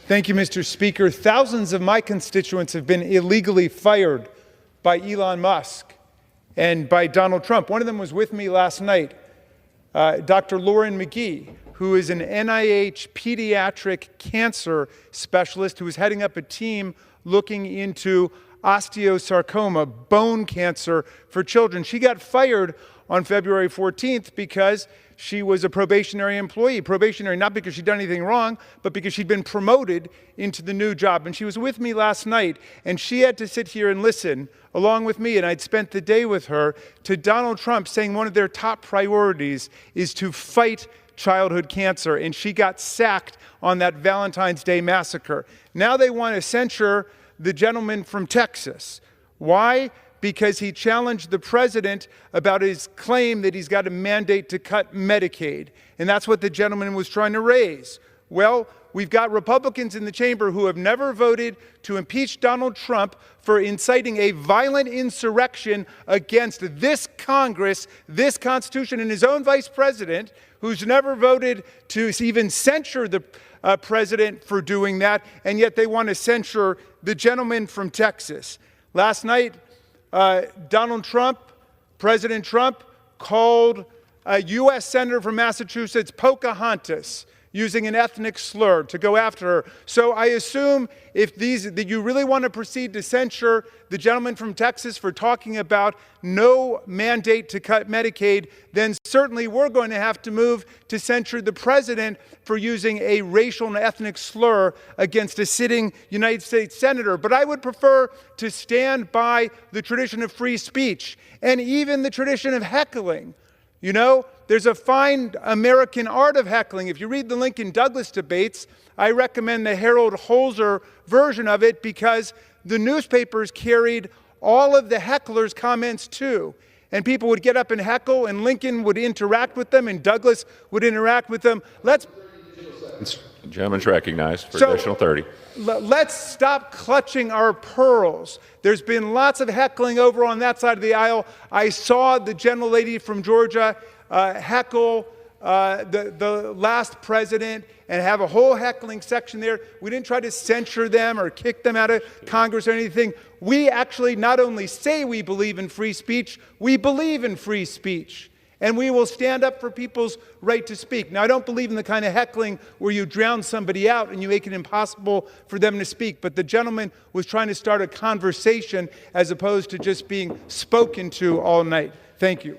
Thank you, Mr. Speaker. Thousands of my constituents have been illegally fired by Elon Musk and by Donald Trump. One of them was with me last night, Dr. Lauren McGee, who is an NIH pediatric cancer specialist who is heading up a team looking into osteosarcoma, bone cancer for children. She got fired on February 14th because she was a probationary employee. Probationary not because she'd done anything wrong, but because she'd been promoted into the new job. And she was with me last night, and she had to sit here and listen along with me, and I'd spent the day with her, to Donald Trump saying one of their top priorities is to fight childhood cancer, and she got sacked on that Valentine's Day massacre. Now they want to censure the gentleman from Texas. Why? Because he challenged the president about his claim that he's got a mandate to cut Medicaid. And that's what the gentleman was trying to raise. Well, we've got Republicans in the chamber who have never voted to impeach Donald Trump for inciting a violent insurrection against this Congress, this Constitution, and his own vice president, who's never voted to even censure the president for doing that, and yet they want to censure the gentleman from Texas. Last night, Donald Trump, President Trump, called a U.S. Senator from Massachusetts Pocahontas, using an ethnic slur to go after her. So I assume that you really want to proceed to censure the gentleman from Texas for talking about no mandate to cut Medicaid, then certainly we're going to have to move to censure the president for using a racial and ethnic slur against a sitting United States senator. But I would prefer to stand by the tradition of free speech and even the tradition of heckling. You know, there's a fine American art of heckling. If you read the Lincoln Douglas debates, I recommend the Harold Holzer version of it because the newspapers carried all of the hecklers' comments too. And people would get up and heckle, and Lincoln would interact with them, and Douglas would interact with them. The gentleman's recognized for additional 30. Let's stop clutching our pearls. There's been lots of heckling over on that side of the aisle. I saw the gentlelady from Georgia heckle the last president and have a whole heckling section there. We didn't try to censure them or kick them out of Congress or anything. We actually not only say we believe in free speech, we believe in free speech. And we will stand up for people's right to speak. Now, I don't believe in the kind of heckling where you drown somebody out and you make it impossible for them to speak. But the gentleman was trying to start a conversation as opposed to just being spoken to all night. Thank you.